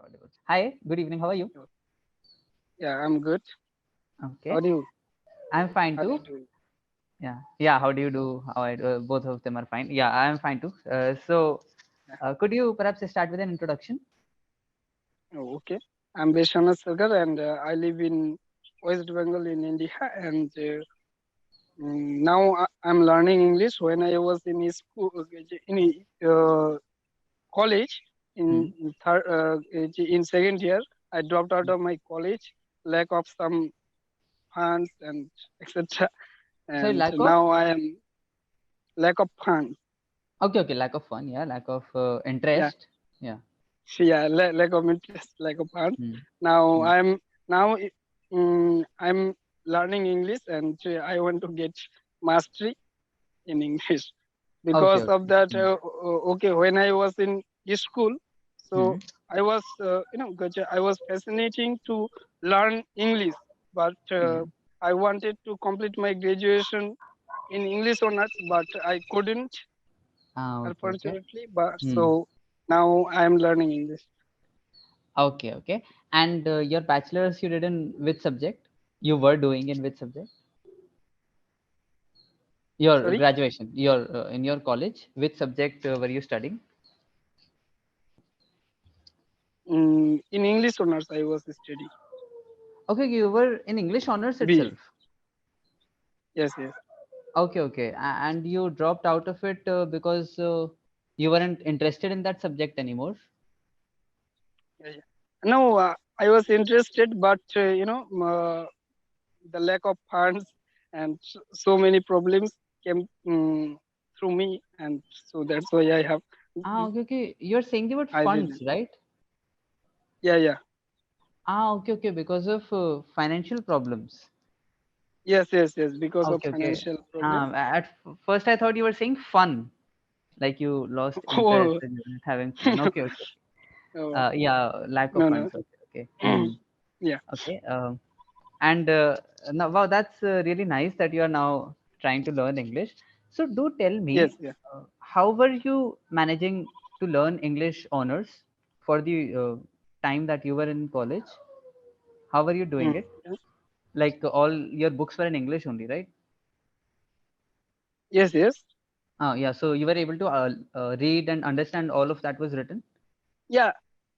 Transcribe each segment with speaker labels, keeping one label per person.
Speaker 1: audible. Hi, good evening. How are you?
Speaker 2: Yeah, I'm good. How
Speaker 1: Okay,
Speaker 2: do you?
Speaker 1: I'm fine
Speaker 2: How do
Speaker 1: too.
Speaker 2: you doing?
Speaker 1: Yeah. How do you do? How I do? Both of them are fine. Yeah, I'm fine too.
Speaker 2: Yeah.
Speaker 1: Could you perhaps start with an introduction?
Speaker 2: Oh, okay. I'm Beshana Sagar and I live in West Bengal in India. And now I'm learning English. When I was in school, in college,
Speaker 1: Hmm.
Speaker 2: in second year, I dropped out of my college, lack of some funds and etc.
Speaker 1: Sorry,
Speaker 2: And
Speaker 1: lack of.
Speaker 2: now I am lack of funds.
Speaker 1: Okay, lack of fun. Yeah, lack of
Speaker 2: Yeah,
Speaker 1: interest. Yeah.
Speaker 2: yeah, lack of interest, lack of funds.
Speaker 1: Hmm.
Speaker 2: Now
Speaker 1: Hmm.
Speaker 2: I'm learning English and I want to get mastery in English.
Speaker 1: Okay,
Speaker 2: Because of
Speaker 1: okay.
Speaker 2: that,
Speaker 1: Hmm.
Speaker 2: okay, when I was in school,
Speaker 1: Hmm.
Speaker 2: so I was, I was fascinating to learn English, but
Speaker 1: Hmm.
Speaker 2: I wanted to complete my graduation in English honors, but I couldn't,
Speaker 1: Okay.
Speaker 2: unfortunately. But
Speaker 1: Hmm.
Speaker 2: so now I am learning English.
Speaker 1: Okay. And your bachelor's you did in which subject? You were doing in which subject? Your
Speaker 2: Sorry.
Speaker 1: graduation, your in your college, which subject were you studying?
Speaker 2: In English honors, I was studying.
Speaker 1: Okay, you were in English honors
Speaker 2: B.
Speaker 1: itself.
Speaker 2: Yes, yes.
Speaker 1: Okay. And you dropped out of it because you weren't interested in that subject anymore.
Speaker 2: Yeah, yeah. No, I was interested, but the lack of funds and so many problems came through me, and so that's why I have.
Speaker 1: Okay. You're saying the word
Speaker 2: I
Speaker 1: funds,
Speaker 2: didn't.
Speaker 1: right?
Speaker 2: Yeah, yeah.
Speaker 1: Okay. Because of financial problems.
Speaker 2: Yes. Because of
Speaker 1: Okay.
Speaker 2: financial problem.
Speaker 1: First, I thought you were saying fun, like you lost interest
Speaker 2: Oh,
Speaker 1: in having fun. Okay.
Speaker 2: oh
Speaker 1: Yeah, lack of
Speaker 2: no, no.
Speaker 1: funds. Okay. Hmm.
Speaker 2: Yeah.
Speaker 1: Okay. And now, wow, that's really nice that you are now trying to learn English. So, do tell
Speaker 2: Yes,
Speaker 1: me,
Speaker 2: yeah.
Speaker 1: how were you managing to learn English honors for the time that you were in college? How were you doing it?
Speaker 2: Yeah.
Speaker 1: Like all your books were in English only, right?
Speaker 2: Yes.
Speaker 1: Yeah. So you were able to read and understand all of that was written.
Speaker 2: Yeah.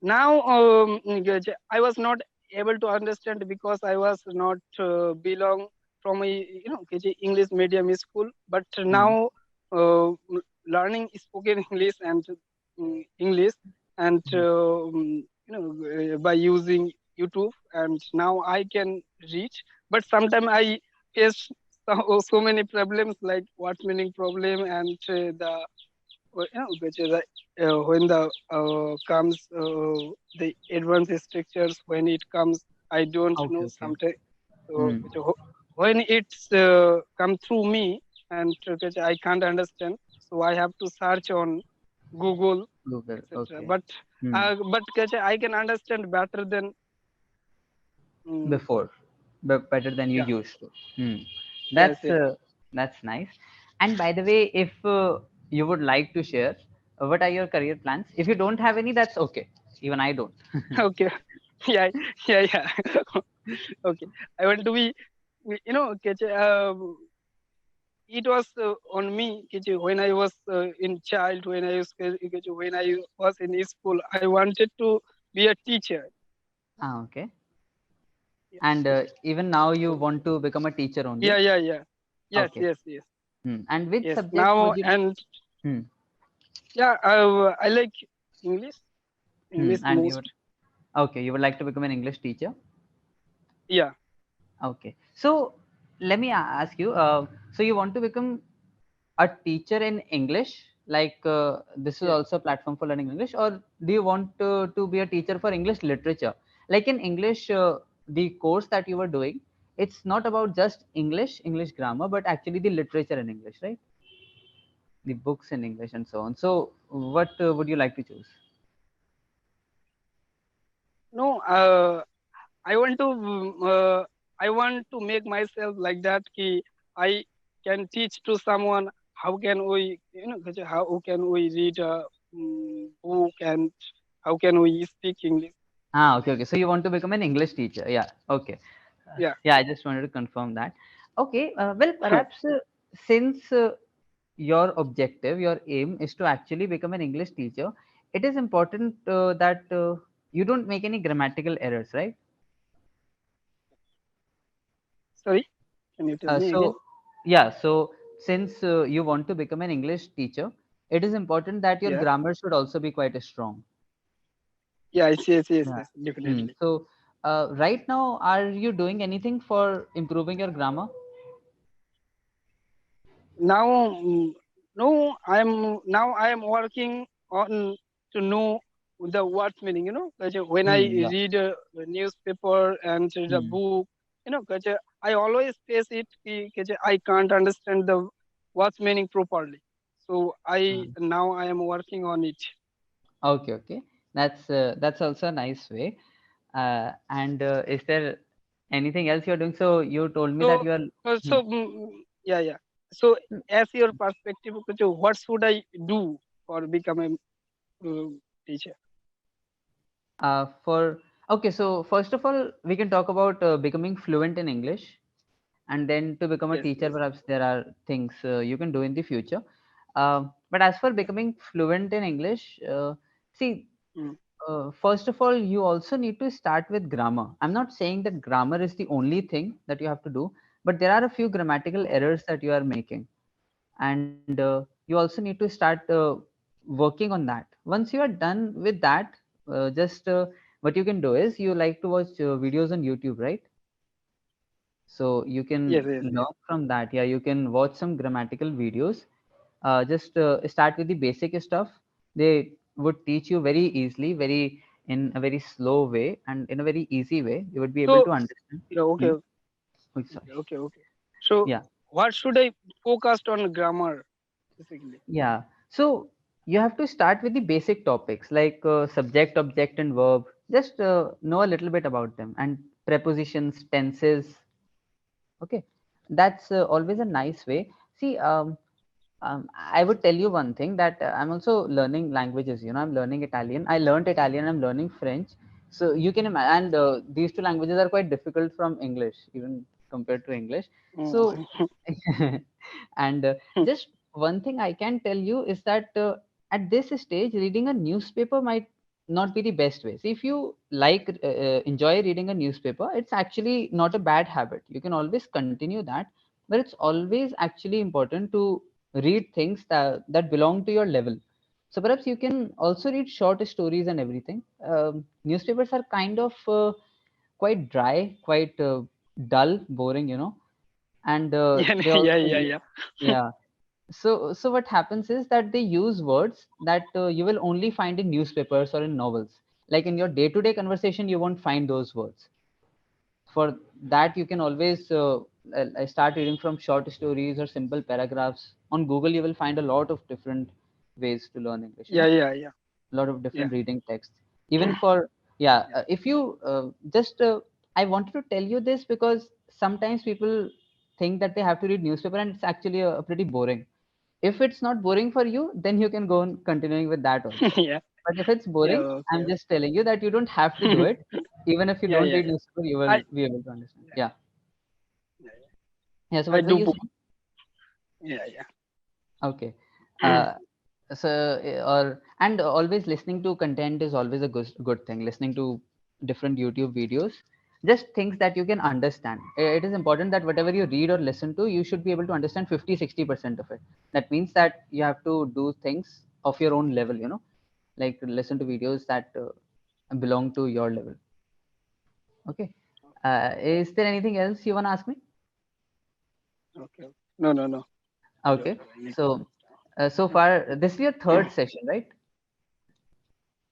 Speaker 2: Now, I was not able to understand because I was not belong from a English medium school. But
Speaker 1: Hmm.
Speaker 2: now, learning spoken English and English, and by using YouTube, and now I can reach. But sometimes I face so many problems like what meaning problem and which is when the comes the advanced structures when it comes I don't know
Speaker 1: Okay.
Speaker 2: sometimes
Speaker 1: Hmm.
Speaker 2: when it's come through me and which I can't understand, so I have to search on Google,
Speaker 1: Google.
Speaker 2: etc.
Speaker 1: Okay. Hmm.
Speaker 2: But I can understand better than mm,
Speaker 1: Before, but better than you
Speaker 2: yeah.
Speaker 1: used to. Hmm.
Speaker 2: Yes,
Speaker 1: That's
Speaker 2: yes.
Speaker 1: uh, that's nice. And by the way, if you would like to share, what are your career plans? If you don't have any, that's okay. Even I don't.
Speaker 2: Okay. Yeah, yeah. Okay, I want to be, it was on me when I was in child, when I was in school. I wanted to be a teacher.
Speaker 1: Okay.
Speaker 2: Yes.
Speaker 1: And even now, you
Speaker 2: So
Speaker 1: want to become a teacher
Speaker 2: yeah,
Speaker 1: only.
Speaker 2: yeah. Yes,
Speaker 1: Okay.
Speaker 2: yes.
Speaker 1: And which
Speaker 2: Yes.
Speaker 1: subject
Speaker 2: Now
Speaker 1: would you?
Speaker 2: and
Speaker 1: Hmm.
Speaker 2: yeah, I like English. English
Speaker 1: And you
Speaker 2: most.
Speaker 1: would. Okay, you would like to become an English teacher.
Speaker 2: Yeah.
Speaker 1: Okay. So let me ask you. So you want to become a teacher in English? Like this is
Speaker 2: Yes.
Speaker 1: also a platform for learning English, or do you want to be a teacher for English literature? Like in English, the course that you were doing, it's not about just English grammar, but actually the literature in English, right? The books in English and so on. So what would you like to choose?
Speaker 2: No. I want to. I want to make myself like that. I can teach to someone how can we, how can we read a book and how can we speak English.
Speaker 1: Ah, okay, okay. So you want to become an English teacher? Yeah. Okay.
Speaker 2: Yeah.
Speaker 1: Yeah, I just wanted to confirm that. Okay. Well, perhaps since your objective, your aim is to actually become an English teacher, it is important that you don't make any grammatical errors, right?
Speaker 2: Sorry, can you tell me again?
Speaker 1: So, yeah. So since you want to become an English teacher, it is important that your
Speaker 2: Yeah.
Speaker 1: grammar should also be quite strong.
Speaker 2: Yeah. Yes. Yes. Yes.
Speaker 1: Yeah.
Speaker 2: Yes. Definitely.
Speaker 1: So, right now, are you doing anything for improving your grammar?
Speaker 2: Now, no, I am working on to know the word meaning. Like, when I
Speaker 1: Yeah.
Speaker 2: read a newspaper and read a
Speaker 1: Hmm.
Speaker 2: book, like, I always face it. I can't understand the what's meaning properly. So I am working on it.
Speaker 1: Okay, okay. That's also a nice way. And is there anything else you're doing? So you told me that
Speaker 2: So,
Speaker 1: you are. Hmm.
Speaker 2: yeah, yeah. So, as your perspective, what should I do for becoming teacher?
Speaker 1: For okay, so first of all, we can talk about becoming fluent in English, and then to become a
Speaker 2: Yes,
Speaker 1: teacher,
Speaker 2: yes.
Speaker 1: perhaps there are things you can do in the future. But as for becoming fluent in English, see,
Speaker 2: Mm.
Speaker 1: first of all, you also need to start with grammar. I'm not saying that grammar is the only thing that you have to do, but there are a few grammatical errors that you are making, and you also need to start working on that. Once you are done with that, just what you can do is you like to watch videos on YouTube, right? So you
Speaker 2: Yes,
Speaker 1: can
Speaker 2: yes, yes.
Speaker 1: learn from that. Yeah, you can watch some grammatical videos. Just start with the basic stuff. They would teach you very easily, very in a very slow way and in a very easy way. You would be able
Speaker 2: So,
Speaker 1: to understand.
Speaker 2: yeah, okay,
Speaker 1: Hmm?
Speaker 2: okay,
Speaker 1: Oh, sorry.
Speaker 2: okay, okay. So,
Speaker 1: Yeah.
Speaker 2: what should I focus on grammar basically?
Speaker 1: Yeah. So you have to start with the basic topics like subject, object, and verb. Just know a little bit about them and prepositions, tenses. Okay, that's always a nice way. See, I would tell you one thing that I'm also learning languages. I'm learning Italian. I learned Italian. I'm learning French. So you can imagine, and these two languages are quite difficult from English, even compared to English. So,
Speaker 2: Mm.
Speaker 1: and just one thing I can tell you is that at this stage, reading a newspaper might not be the best way. See, if you like enjoy reading a newspaper, it's actually not a bad habit. You can always continue that, but it's always actually important to read things that belong to your level. So perhaps you can also read short stories and everything. Newspapers are kind of quite dry, quite dull, boring, and
Speaker 2: Yeah,
Speaker 1: they
Speaker 2: yeah,
Speaker 1: also
Speaker 2: yeah, yeah.
Speaker 1: yeah. So what happens is that they use words that you will only find in newspapers or in novels. Like in your day-to-day conversation, you won't find those words. For that, you can always start reading from short stories or simple paragraphs. On Google, you will find a lot of different ways to learn English.
Speaker 2: Yeah, yeah, yeah,
Speaker 1: A lot of
Speaker 2: yeah,
Speaker 1: different reading texts. Even for yeah, if you just I wanted to tell you this because sometimes people think that they have to read newspaper and it's actually pretty boring. If it's not boring for you, then you can go on continuing with that also.
Speaker 2: yeah,
Speaker 1: But if it's
Speaker 2: yeah.
Speaker 1: boring, I'm
Speaker 2: Okay.
Speaker 1: just telling you that you don't have to do
Speaker 2: Okay.
Speaker 1: it. Even if you
Speaker 2: Yeah,
Speaker 1: don't
Speaker 2: yeah,
Speaker 1: read
Speaker 2: yeah.
Speaker 1: newspaper, you
Speaker 2: I,
Speaker 1: will be able to understand.
Speaker 2: yeah,
Speaker 1: Yeah.
Speaker 2: yeah, yeah.
Speaker 1: Yeah. So
Speaker 2: I
Speaker 1: what were
Speaker 2: do.
Speaker 1: you saying?
Speaker 2: Yeah, yeah.
Speaker 1: Okay. Uh, so or and always listening to content is always a good thing. Listening to different YouTube videos, just things that you can understand. It is important that whatever you read or listen to, you should be able to understand 50-60% of it. That means that you have to do things of your own level. Like listen to videos that belong to your level. Okay. Is there anything else you want to ask me?
Speaker 2: Okay. No, no, no. I don't
Speaker 1: Okay.
Speaker 2: have any
Speaker 1: So so
Speaker 2: questions.
Speaker 1: far this is your third session, right?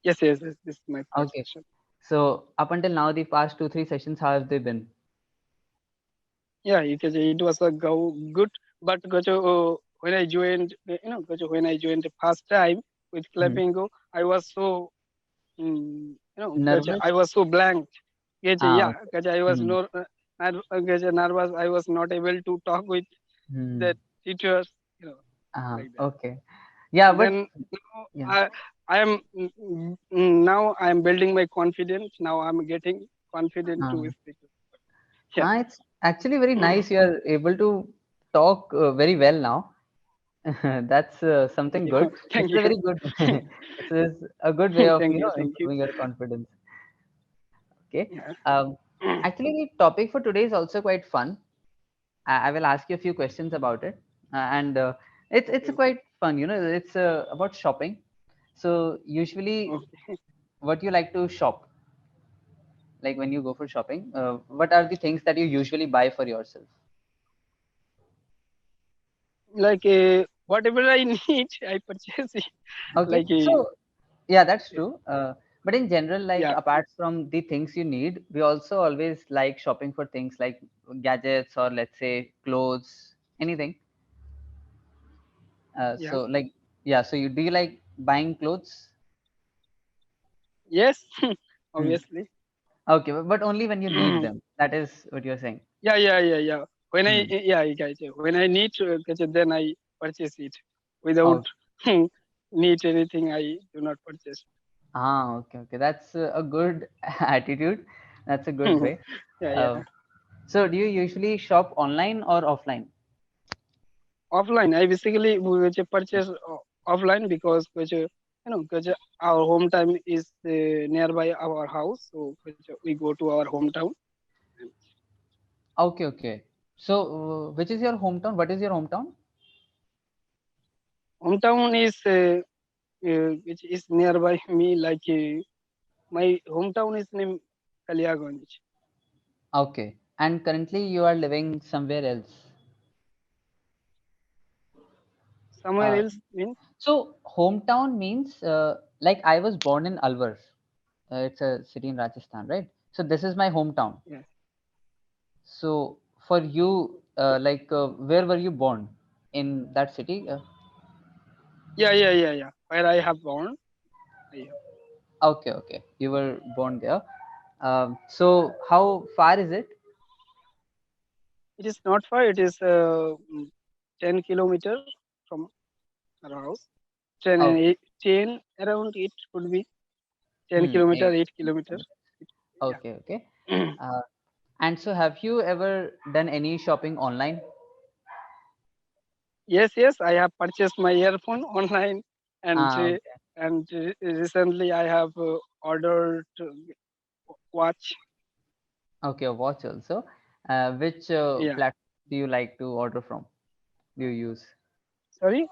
Speaker 2: Yes, yes, yes. This is my first
Speaker 1: Okay.
Speaker 2: session.
Speaker 1: So up until now, the past 2-3 sessions, how have they been?
Speaker 2: Yeah, it was a good, but when I joined, when I joined the first time with
Speaker 1: Hmm.
Speaker 2: Clapingo, I was so,
Speaker 1: Nervous?
Speaker 2: I was so blank.
Speaker 1: Ah,
Speaker 2: Yeah,
Speaker 1: okay.
Speaker 2: I was
Speaker 1: Hmm.
Speaker 2: no, nervous. I was not able to talk with
Speaker 1: Hmm.
Speaker 2: the teachers,
Speaker 1: Ah,
Speaker 2: like that.
Speaker 1: okay. Yeah, but
Speaker 2: Then,
Speaker 1: yeah.
Speaker 2: I am now I am building my confidence. Now I'm getting confident to
Speaker 1: Uh,
Speaker 2: speak. Yeah.
Speaker 1: it's actually very nice. You are able to talk very well now. That's something good. This
Speaker 2: Thank
Speaker 1: is a
Speaker 2: you.
Speaker 1: very good. This is a good way of
Speaker 2: Thank you. Thank you.
Speaker 1: improving your confidence. Okay.
Speaker 2: Yeah.
Speaker 1: Um, Actually, the topic for today is also quite fun. I will ask you a few questions about it, and it's
Speaker 2: Okay.
Speaker 1: quite fun. It's about shopping. So usually,
Speaker 2: Okay.
Speaker 1: what you like to shop, like when you go for shopping, what are the things that you usually buy for yourself?
Speaker 2: Like whatever I need, I purchase it.
Speaker 1: Okay,
Speaker 2: Like
Speaker 1: so yeah, that's true. But in general, like
Speaker 2: yeah,
Speaker 1: apart from the things you need, we also always like shopping for things like gadgets or let's say clothes, anything.
Speaker 2: yeah.
Speaker 1: So like, yeah. So you do you like buying clothes?
Speaker 2: Yes,
Speaker 1: Hmm.
Speaker 2: obviously.
Speaker 1: Okay, but only when you need them. That is what you're saying.
Speaker 2: Yeah, yeah, yeah, yeah. When I
Speaker 1: Hmm.
Speaker 2: yeah, I get it. When I need to get it, then I purchase it. Without
Speaker 1: Oh,
Speaker 2: need anything, I do not purchase.
Speaker 1: okay, okay. That's a good attitude. That's a good way.
Speaker 2: Yeah,
Speaker 1: Uh,
Speaker 2: yeah.
Speaker 1: so do you usually shop online or offline?
Speaker 2: Offline, I basically which purchase offline because which because our hometown is nearby our house, so which we go to our hometown.
Speaker 1: Okay, okay. So, which is your hometown? What is your hometown?
Speaker 2: Hometown is which is nearby me. Like my hometown is named Kaliaganj.
Speaker 1: Okay. And currently you are living somewhere else.
Speaker 2: Somewhere
Speaker 1: Uh,
Speaker 2: else means
Speaker 1: so hometown means like I was born in Alwar. It's a city in Rajasthan, right? So this is my hometown.
Speaker 2: yes.
Speaker 1: So for you, like where were you born? In that city?
Speaker 2: Yeah, yeah, yeah, yeah. Where I have born. I have.
Speaker 1: Okay, okay. You were born there. So how far is it?
Speaker 2: It is not far. It is 10 kilometers from our house. 10 and
Speaker 1: Okay.
Speaker 2: 8, 10 around it could be 10
Speaker 1: Hmm.
Speaker 2: kilometer, 8 kilometer. Yeah.
Speaker 1: Okay, okay. Uh, and so, have you ever done any shopping online?
Speaker 2: Yes, yes. I have purchased my earphone online, and
Speaker 1: Okay,
Speaker 2: recently I have ordered watch.
Speaker 1: okay, a watch also. Which
Speaker 2: Yeah.
Speaker 1: platform do you like to order from? Do you use?
Speaker 2: Sorry.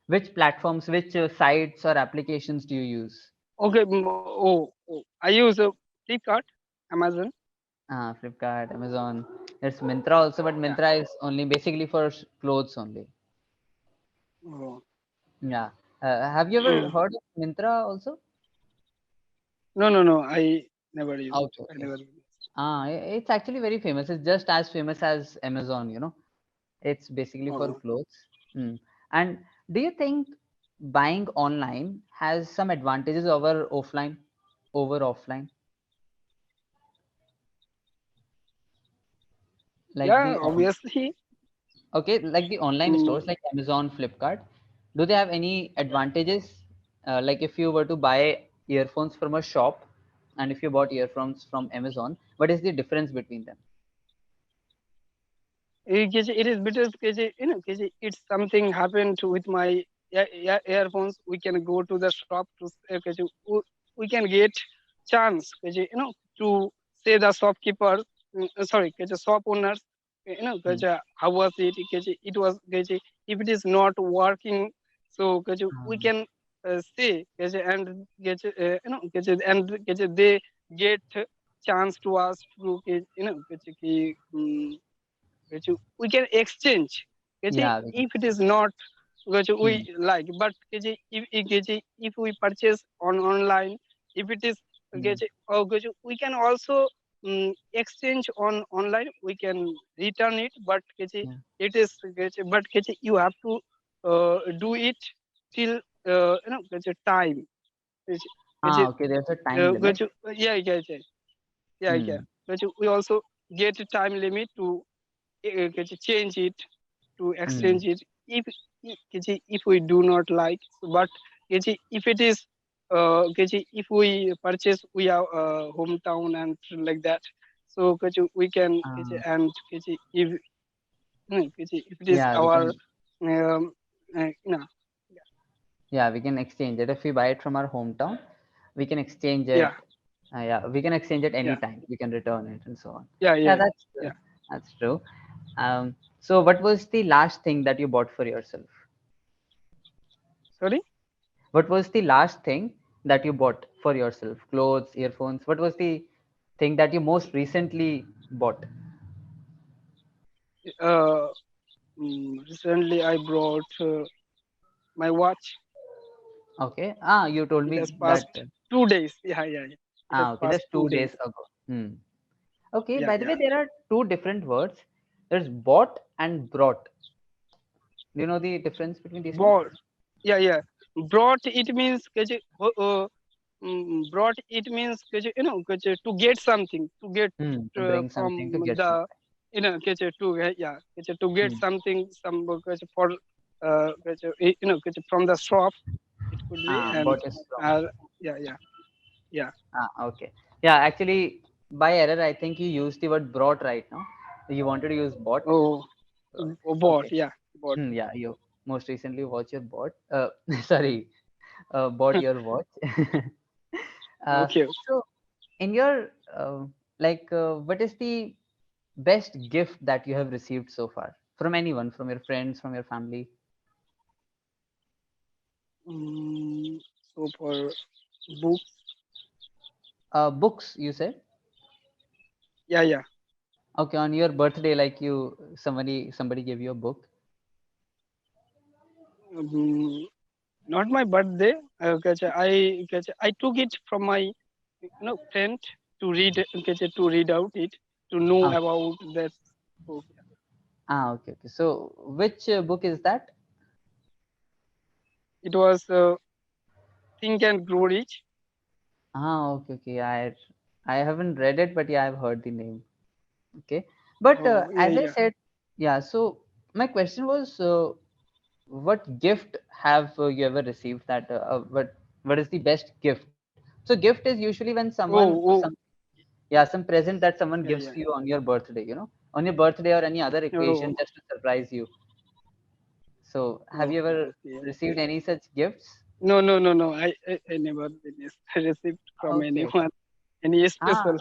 Speaker 1: Which platforms, which sites or applications do you use?
Speaker 2: Okay. I use Flipkart, Amazon.
Speaker 1: Flipkart, Amazon. There's Mintra also, but
Speaker 2: Yeah.
Speaker 1: Mintra is only basically for clothes only.
Speaker 2: Oh.
Speaker 1: Yeah. Have you ever heard of Mintra also?
Speaker 2: No, no, no. I never used.
Speaker 1: Okay,
Speaker 2: I
Speaker 1: okay.
Speaker 2: never used.
Speaker 1: It's actually very famous. It's just as famous as Amazon. It's basically for
Speaker 2: Oh.
Speaker 1: clothes. Mm. And do you think buying online has some advantages over offline? Like
Speaker 2: Yeah. Obviously.
Speaker 1: okay, like the online
Speaker 2: Mm,
Speaker 1: stores like Amazon, Flipkart, do they have any advantages? Like if you were to buy earphones from a shop and if you bought earphones from Amazon, what is the difference between them?
Speaker 2: it is because it's something happened with my earphones. We can go to the shop to we can get chance to say the shopkeeper, sorry, shop owners,
Speaker 1: Hmm.
Speaker 2: how was it, it was if it is not working, so we
Speaker 1: Um,
Speaker 2: can say and and they get chance to us to we can exchange
Speaker 1: yeah. We can.
Speaker 2: if it is not we
Speaker 1: Hmm.
Speaker 2: like, but if we purchase on online, if it is
Speaker 1: Hmm.
Speaker 2: we can also exchange on online, we can return it, but
Speaker 1: Yeah.
Speaker 2: it is but you have to do it till time.
Speaker 1: Okay. There's a time limit.
Speaker 2: Yeah, yeah, yeah, yeah, yeah.
Speaker 1: Hmm.
Speaker 2: We also get a time limit to change it, to
Speaker 1: Hmm.
Speaker 2: exchange it if if we do not like, but if it is if we purchase we are hometown and like that, so we can and if if it is
Speaker 1: yeah, we
Speaker 2: our
Speaker 1: can.
Speaker 2: no,
Speaker 1: Yeah, we can exchange it. If we buy it from our hometown, we can exchange
Speaker 2: yeah,
Speaker 1: it. Yeah, we can exchange it
Speaker 2: yeah,
Speaker 1: anytime. We can return it and so on.
Speaker 2: yeah,
Speaker 1: Yeah,
Speaker 2: yeah,
Speaker 1: that's
Speaker 2: yeah.
Speaker 1: that's true. So what was the last thing that you bought for yourself?
Speaker 2: Sorry.
Speaker 1: What was the last thing that you bought for yourself? Clothes, earphones. What was the thing that you most recently bought?
Speaker 2: uh, Recently I brought my watch.
Speaker 1: Okay. You told
Speaker 2: It
Speaker 1: me
Speaker 2: has
Speaker 1: that.
Speaker 2: passed 2 days. Yeah, yeah, yeah. It has
Speaker 1: Okay,
Speaker 2: passed
Speaker 1: just
Speaker 2: two
Speaker 1: two
Speaker 2: days
Speaker 1: days ago. Hmm. Okay.
Speaker 2: Yeah,
Speaker 1: By the way,
Speaker 2: yeah.
Speaker 1: there are two different words. There's bought and brought. Do you know the difference between these two?
Speaker 2: Brought. Yeah, yeah. Brought it means brought it means to get something, to get
Speaker 1: To bring
Speaker 2: from
Speaker 1: something to get
Speaker 2: the to yeah to get
Speaker 1: something.
Speaker 2: something some for from the shop it could be. And
Speaker 1: Bought is from.
Speaker 2: uh, yeah, yeah, yeah.
Speaker 1: Okay. Yeah, actually, by error, I think you used the word brought right now. You wanted to use bought.
Speaker 2: Oh, bought.
Speaker 1: Okay.
Speaker 2: Yeah, bought.
Speaker 1: Yeah, you most recently watched your bought. Sorry, bought your watch. uh,
Speaker 2: Okay.
Speaker 1: so, in your what is the best gift that you have received so far from anyone, from your friends, from your family?
Speaker 2: So for book.
Speaker 1: Books, you said.
Speaker 2: Yeah, yeah.
Speaker 1: Okay, on your birthday, like somebody gave you a book.
Speaker 2: um, Not my birthday. I took it from my friend to read to read out it, to know
Speaker 1: Ah,
Speaker 2: about that book.
Speaker 1: okay, okay. So, which book is that?
Speaker 2: It was Think and Grow Rich.
Speaker 1: Okay, okay. I haven't read it, but yeah, I've heard the name. Okay, but
Speaker 2: Oh, yeah,
Speaker 1: as I
Speaker 2: yeah.
Speaker 1: said, yeah. So my question was, what gift have you ever received? What is the best gift? So gift is usually when someone
Speaker 2: Oh,
Speaker 1: some
Speaker 2: oh,
Speaker 1: yeah, some present that someone
Speaker 2: yeah,
Speaker 1: gives
Speaker 2: yeah.
Speaker 1: you on your birthday. On your birthday or any other
Speaker 2: Oh,
Speaker 1: occasion, just to surprise you. So have you
Speaker 2: okay,
Speaker 1: ever
Speaker 2: okay.
Speaker 1: received any such gifts?
Speaker 2: No, no, no, no. I never received from
Speaker 1: Okay, okay.
Speaker 2: anyone any
Speaker 1: Ah,
Speaker 2: special.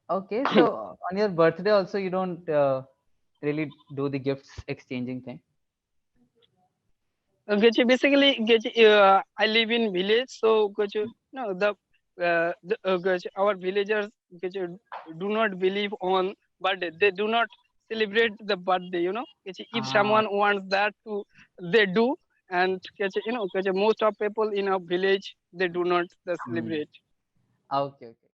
Speaker 1: okay. So on your birthday also, you don't really do the gifts exchanging thing.
Speaker 2: Basically, I live in village, so no, our villagers do not believe on birthday. They do not celebrate the birthday. If
Speaker 1: Ah,
Speaker 2: someone wants that to, they do, and most of people in our village they do not
Speaker 1: hmm.
Speaker 2: celebrate.
Speaker 1: Okay, okay.